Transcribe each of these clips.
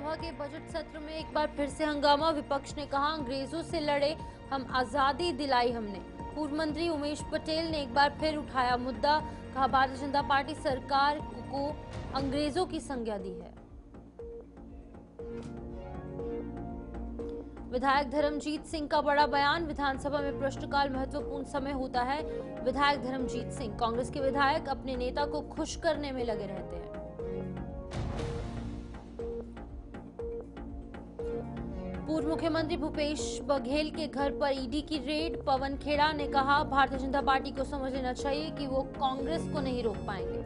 विधानसभा के बजट सत्र में एक बार फिर से हंगामा। विपक्ष ने कहा अंग्रेजों से लड़े हम, आजादी दिलाई हमने। पूर्व मंत्री उमेश पटेल ने एक बार फिर उठाया मुद्दा, कहा भारतीय जनता पार्टी सरकार को अंग्रेजों की संज्ञा दी है। विधायक धर्मजीत सिंह का बड़ा बयान, विधानसभा में प्रश्नकाल महत्वपूर्ण समय होता है। विधायक धर्मजीत सिंह, कांग्रेस के विधायक अपने नेता को खुश करने में लगे रहते हैं। पूर्व मुख्यमंत्री भूपेश बघेल के घर पर ईडी की रेड, पवन खेड़ा ने कहा भारतीय जनता पार्टी को समझ लेना चाहिए कि वो कांग्रेस को नहीं रोक पाएंगे।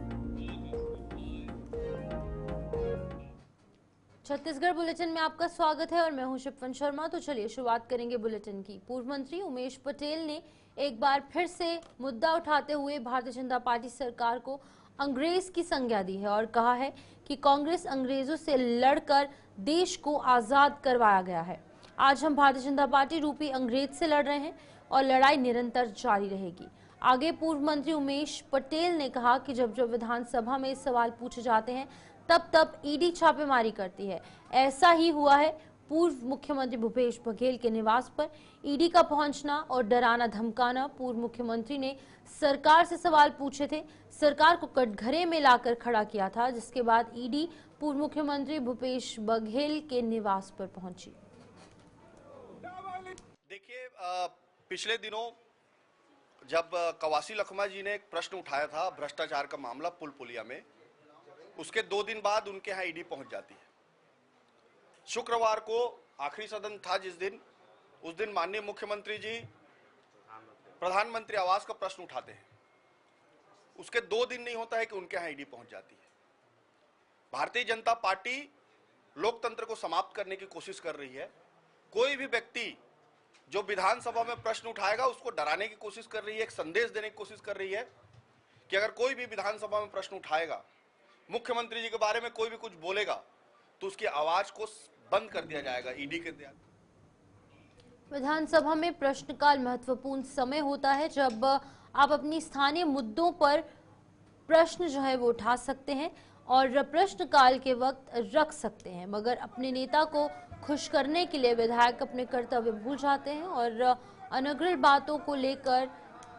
छत्तीसगढ़ बुलेटिन में आपका स्वागत है और मैं हूं शिप्वन शर्मा। तो चलिए शुरुआत करेंगे बुलेटिन की। पूर्व मंत्री उमेश पटेल ने एक बार फिर से मुद्दा उठाते हुए भारतीय जनता पार्टी सरकार को अंग्रेज की संज्ञा दी है और कहा है कि कांग्रेस अंग्रेजों से लड़कर देश को आजाद करवाया गया है। आज हम भारतीय जनता पार्टी रूपी अंग्रेज से लड़ रहे हैं और लड़ाई निरंतर जारी रहेगी। आगे पूर्व मंत्री उमेश पटेल ने कहा कि जब जब विधानसभा में सवाल पूछे जाते हैं तब तब ईडी छापेमारी करती है। ऐसा ही हुआ है। पूर्व मुख्यमंत्री भूपेश बघेल के निवास पर ईडी का पहुंचना और डराना धमकाना। पूर्व मुख्यमंत्री ने सरकार से सवाल पूछे थे, सरकार को कटघरे में लाकर खड़ा किया था, जिसके बाद ईडी पूर्व मुख्यमंत्री भूपेश बघेल के निवास पर पहुंची। देखिए, पिछले दिनों जब कवासी लखमा जी ने एक प्रश्न उठाया था भ्रष्टाचार का मामला पुल पुलिया में, उसके 2 दिन बाद उनके यहाँ ईडी पहुंच जाती है। शुक्रवार को आखिरी सदन था उस दिन माननीय मुख्यमंत्री जी प्रधानमंत्री आवास का प्रश्न उठाते हैं। उसके 2 दिन नहीं होता है कि उनके यहाँ ईडी पहुंच जाती है। भारतीय जनता पार्टी लोकतंत्र को समाप्त करने की कोशिश कर रही है। कोई भी व्यक्ति जो विधानसभा में प्रश्न उठाएगा उसको डराने की कोशिश कर रही है, एक संदेश देने की कोशिश कर रही है कि अगर कोई भी विधानसभा में प्रश्न उठाएगा, मुख्यमंत्री जी के बारे में कोई भी कुछ बोलेगा तो उसकी आवाज को बंद कर दिया जाएगा ईडी के द्वारा। विधानसभा में प्रश्नकाल महत्वपूर्ण समय होता है जब आप अपनी स्थानीय मुद्दों पर प्रश्न जो है वो उठा सकते हैं और प्रश्नकाल के वक्त रख सकते हैं, मगर अपने नेता को खुश करने के लिए विधायक अपने कर्तव्य भूल जाते हैं और अनग्रह बातों को लेकर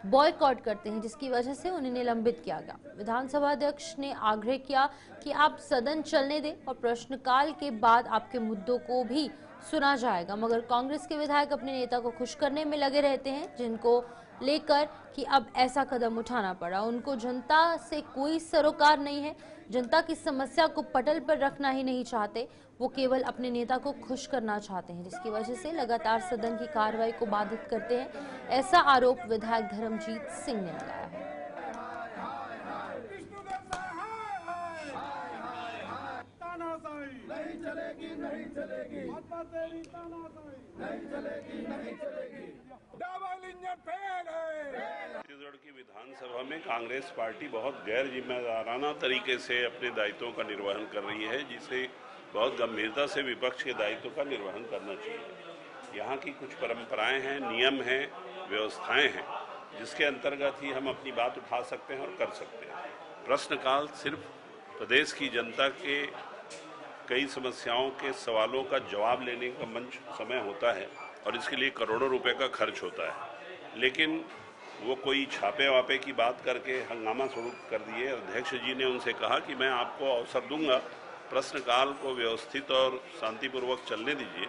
बॉयकॉट करते हैं, जिसकी वजह से उन्हें निलंबित किया गया। विधानसभा अध्यक्ष ने आग्रह किया कि आप सदन चलने दें और प्रश्नकाल के बाद आपके मुद्दों को भी सुना जाएगा, मगर कांग्रेस के विधायक अपने नेता को खुश करने में लगे रहते हैं, जिनको लेकर कि अब ऐसा कदम उठाना पड़ा। उनको जनता से कोई सरोकार नहीं है, जनता की समस्या को पटल पर रखना ही नहीं चाहते, वो केवल अपने नेता को खुश करना चाहते हैं, जिसकी वजह से लगातार सदन की कार्रवाई को बाधित करते हैं। ऐसा आरोप विधायक धर्मजीत सिंह ने लगाया है। नहीं चलेगी, नहीं चलेगी, नहीं चलेगी, नहीं चलेगी। डबल इंजन फेल है। छत्तीसगढ़ की विधानसभा में कांग्रेस पार्टी बहुत गैर जिम्मेदाराना तरीके से अपने दायित्वों का निर्वहन कर रही है, जिसे बहुत गंभीरता से विपक्ष के दायित्व का निर्वहन करना चाहिए। यहाँ की कुछ परंपराएं हैं, नियम हैं, व्यवस्थाएं हैं, जिसके अंतर्गत ही हम अपनी बात उठा सकते हैं और कर सकते हैं। प्रश्नकाल सिर्फ प्रदेश की जनता के कई समस्याओं के सवालों का जवाब लेने का मंच समय होता है और इसके लिए करोड़ों रुपए का खर्च होता है, लेकिन वो कोई छापे वापे की बात करके हंगामा शुरू कर दिए। अध्यक्ष जी ने उनसे कहा कि मैं आपको अवसर दूंगा, प्रश्नकाल को व्यवस्थित और शांतिपूर्वक चलने दीजिए,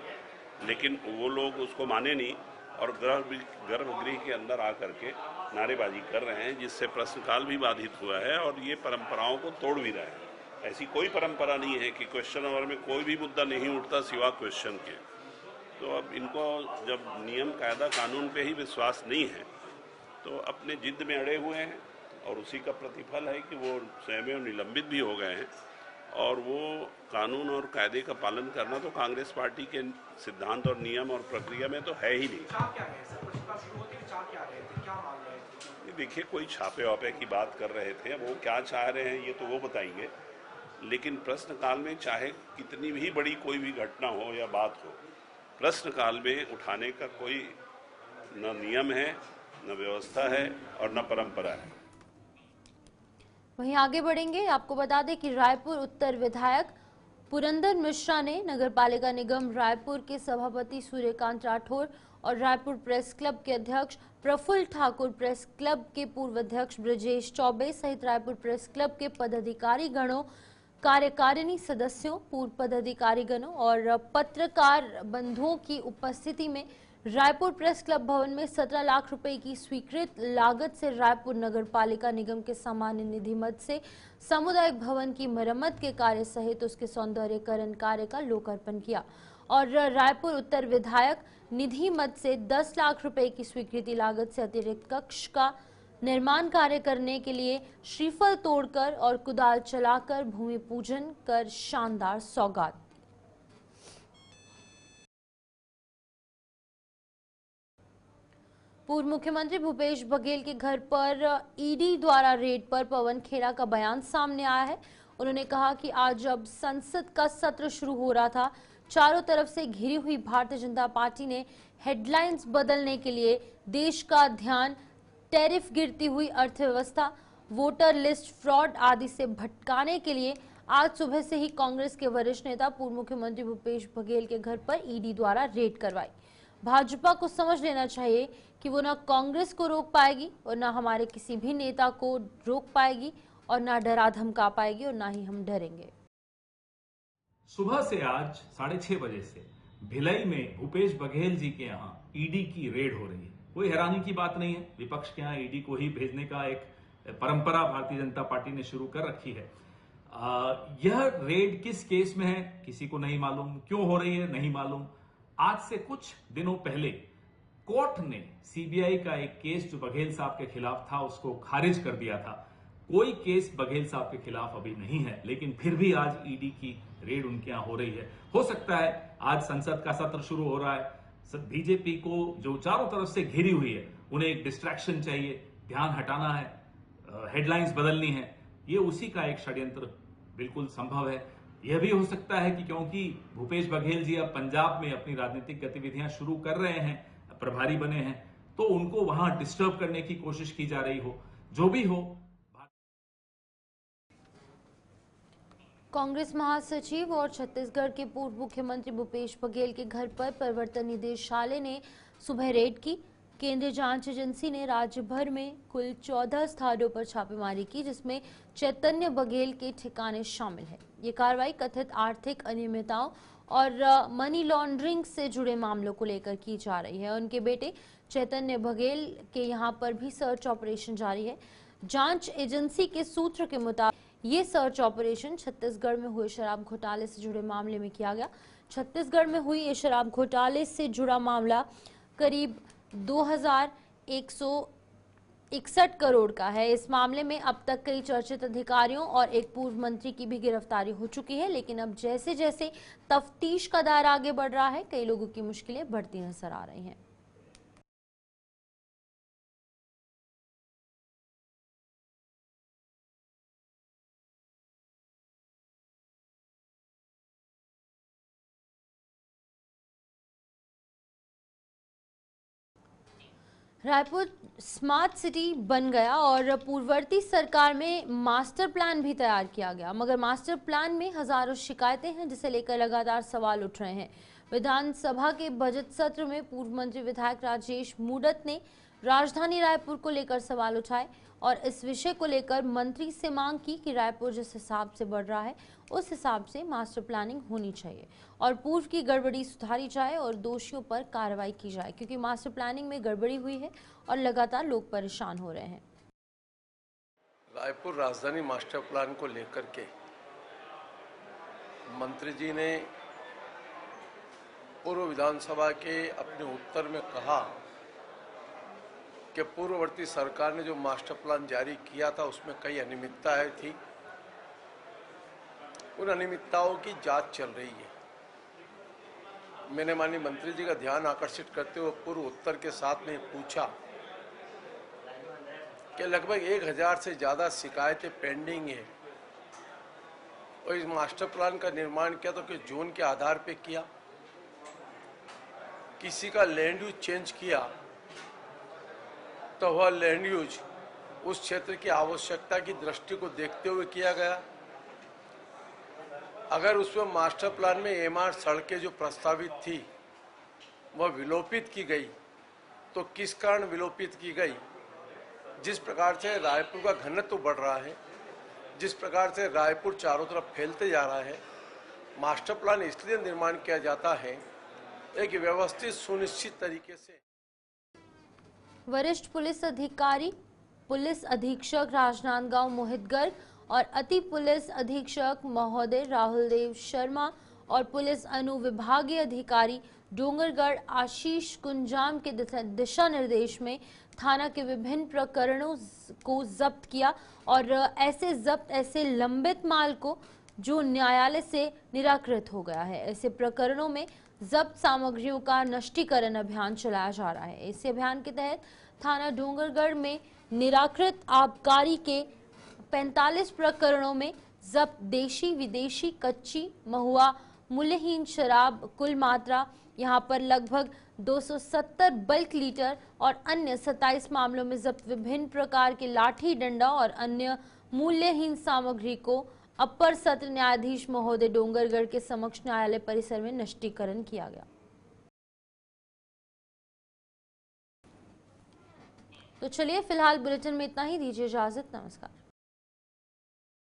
लेकिन वो लोग उसको माने नहीं और गर्भगृह के अंदर आकर के नारेबाजी कर रहे हैं, जिससे प्रश्नकाल भी बाधित हुआ है और ये परंपराओं को तोड़ भी रहा है। ऐसी कोई परंपरा नहीं है कि क्वेश्चन आवर में कोई भी मुद्दा नहीं उठता सिवा क्वेश्चन के। तो अब इनको जब नियम कायदा कानून पे ही विश्वास नहीं है तो अपने जिद में अड़े हुए हैं और उसी का प्रतिफल है कि वो स्वयं निलंबित भी हो गए हैं। और वो कानून और कायदे का पालन करना तो कांग्रेस पार्टी के सिद्धांत और नियम और प्रक्रिया में तो है ही नहीं। देखिए, कोई छापे वापे की बात कर रहे थे, वो क्या चाह रहे हैं ये तो वो बताएंगे, लेकिन प्रश्नकाल में चाहे कितनी भी बड़ी कोई भी घटना हो या बात हो, प्रश्नकाल में उठाने का कोई न नियम है, न व्यवस्था है और न परंपरा है। वहीं आगे बढ़ेंगे, आपको बता दें कि रायपुर उत्तर विधायक पुरंदर मिश्रा ने नगरपालिका निगम रायपुर के सभापति सूर्यकांत राठौर और रायपुर प्रेस क्लब के अध्यक्ष प्रफुल्ल ठाकुर, प्रेस क्लब के पूर्व अध्यक्ष ब्रजेश चौबे सहित रायपुर प्रेस क्लब के पदाधिकारी गणों, कार्यकारिणी सदस्यों, पूर्व पदाधिकारी गणों और पत्रकार बंधुओं की उपस्थिति में रायपुर प्रेस क्लब भवन में 17 लाख रुपए की स्वीकृत लागत से रायपुर नगरपालिका निगम के सामान्य निधि मद से सामुदायिक भवन की मरम्मत के कार्य सहित उसके सौंदर्यीकरण कार्य का लोकार्पण किया और रायपुर उत्तर विधायक निधि मद से 10 लाख रुपए की स्वीकृति लागत से अतिरिक्त कक्ष का निर्माण कार्य करने के लिए श्रीफल तोड़कर और कुदाल चलाकर भूमि पूजन कर शानदार सौगात। पूर्व मुख्यमंत्री भूपेश बघेल के घर पर ईडी द्वारा रेड पर पवन खेड़ा का बयान सामने आया है। उन्होंने कहा कि आज जब संसद का सत्र शुरू हो रहा था, चारों तरफ से घिरी हुई भारतीय जनता पार्टी ने हेडलाइंस बदलने के लिए देश का ध्यान टैरिफ, गिरती हुई अर्थव्यवस्था, वोटर लिस्ट फ्रॉड आदि से भटकाने के लिए आज सुबह से ही कांग्रेस के वरिष्ठ नेता पूर्व मुख्यमंत्री भूपेश बघेल के घर पर ईडी द्वारा रेड करवाई। भाजपा को समझ लेना चाहिए कि वो न कांग्रेस को रोक पाएगी और न हमारे किसी भी नेता को रोक पाएगी और न डरा धमका पाएगी और न ही हम डरेंगे। सुबह से आज 6:30 बजे से भिलाई में भूपेश बघेल जी के यहाँ ईडी की रेड हो रही है। कोई हैरानी की बात नहीं है। विपक्ष के यहाँ ईडी को ही भेजने का एक परंपरा भारतीय जनता पार्टी ने शुरू कर रखी है। यह रेड किस केस में है किसी को नहीं मालूम, क्यों हो रही है नहीं मालूम। आज से कुछ दिनों पहले कोर्ट ने सीबीआई का एक केस जो बघेल साहब के खिलाफ था उसको खारिज कर दिया था। कोई केस बघेल साहब के खिलाफ अभी नहीं है, लेकिन फिर भी आज ईडी की रेड उनके यहाँ हो रही है। हो सकता है आज संसद का सत्र शुरू हो रहा है, बीजेपी को जो चारों तरफ से घिरी हुई है उन्हें एक डिस्ट्रैक्शन चाहिए, ध्यान हटाना है, हेडलाइंस बदलनी है। ये उसी का एक षड्यंत्र बिल्कुल संभव है। यह भी हो सकता है कि क्योंकि भूपेश बघेल जी अब पंजाब में अपनी राजनीतिक गतिविधियां शुरू कर रहे हैं, प्रभारी बने हैं, तो उनको वहां डिस्टर्ब करने की कोशिश की जा रही हो। जो भी हो, कांग्रेस महासचिव और छत्तीसगढ़ के पूर्व मुख्यमंत्री भूपेश बघेल के घर पर प्रवर्तन निदेशालय ने सुबह रेड की। केंद्रीय जांच एजेंसी ने राज्य भर में कुल 14 स्थानों पर छापेमारी की, जिसमें चैतन्य बघेल के ठिकाने शामिल है। ये कार्रवाई कथित आर्थिक अनियमितताओं और मनी लॉन्ड्रिंग से जुड़े मामलों को लेकर की जा रही है। उनके बेटे चैतन्य बघेल के यहाँ पर भी सर्च ऑपरेशन जारी है। जांच एजेंसी के सूत्र के मुताबिक ये सर्च ऑपरेशन छत्तीसगढ़ में हुए शराब घोटाले से जुड़े मामले में किया गया। छत्तीसगढ़ में हुई ये शराब घोटाले से जुड़ा मामला करीब 2161 करोड़ का है। इस मामले में अब तक कई चर्चित अधिकारियों और एक पूर्व मंत्री की भी गिरफ्तारी हो चुकी है, लेकिन अब जैसे जैसे तफ्तीश का दायरा आगे बढ़ रहा है, कई लोगों की मुश्किलें बढ़ती नजर आ रही हैं। रायपुर स्मार्ट सिटी बन गया और पूर्ववर्ती सरकार में मास्टर प्लान भी तैयार किया गया, मगर मास्टर प्लान में हजारों शिकायतें हैं, जिसे लेकर लगातार सवाल उठ रहे हैं। विधानसभा के बजट सत्र में पूर्व मंत्री विधायक राजेश मूडत ने राजधानी रायपुर को लेकर सवाल उठाए और इस विषय को लेकर मंत्री से मांग की कि रायपुर जिस हिसाब से बढ़ रहा है उस हिसाब से मास्टर प्लानिंग होनी चाहिए और पूर्व की गड़बड़ी सुधारी जाए और दोषियों पर कार्रवाई की जाए, क्योंकि मास्टर प्लानिंग में गड़बड़ी हुई है और लगातार लोग परेशान हो रहे हैं। रायपुर राजधानी मास्टर प्लान को लेकर के मंत्री जी ने पूर्व विधानसभा के अपने उत्तर में कहा कि पूर्ववर्ती सरकार ने जो मास्टर प्लान जारी किया था उसमें कई अनियमितताएं थी। उन अनियमितताओं की जांच चल रही है। मैंने माननीय मंत्री जी का ध्यान आकर्षित करते हुए पूर्व उत्तर के साथ में पूछा कि लगभग 1000 से ज़्यादा शिकायतें पेंडिंग है और इस मास्टर प्लान का निर्माण किया तो किस जोन के आधार पे किया, किसी का लैंड यूज चेंज किया तो वह लैंड यूज उस क्षेत्र की आवश्यकता की दृष्टि को देखते हुए किया गया अगर उसमें मास्टर प्लान में एमआर सड़कें जो प्रस्तावित थी वह विलोपित की गई तो किस कारण विलोपित की गई? जिस प्रकार से रायपुर का घनत्व बढ़ रहा है, जिस प्रकार से रायपुर चारों तरफ फैलते जा रहा है, मास्टर प्लान इसलिए निर्माण किया जाता है एक व्यवस्थित सुनिश्चित तरीके से। वरिष्ठ पुलिस अधिकारी पुलिस अधीक्षक राजनांदगांव मोहित गर्ग और अति पुलिस अधीक्षक महोदय राहुल देव शर्मा और पुलिस अनुविभागीय अधिकारी डोंगरगढ़ आशीष कुंजाम के दिशा निर्देश में थाना के विभिन्न प्रकरणों को जब्त किया और ऐसे लंबित माल को जो न्यायालय से निराकृत हो गया है, ऐसे प्रकरणों में जब्त सामग्रियों का नष्टीकरण अभियान चलाया जा रहा है। इस अभियान के तहत थाना डोंगरगढ़ में निराकृत आबकारी के 45 प्रकरणों में जब्त देशी विदेशी कच्ची महुआ मूल्यहीन शराब कुल मात्रा यहां पर लगभग 270 बल्क लीटर और अन्य 27 मामलों में जब्त विभिन्न प्रकार के लाठी डंडा और अन्य मूल्यहीन सामग्री को अपर सत्र न्यायाधीश महोदय डोंगरगढ़ के समक्ष न्यायालय परिसर में नष्टीकरण किया गया। तो चलिए फिलहाल बुलेटिन में इतना ही, दीजिए इजाजत, नमस्कार।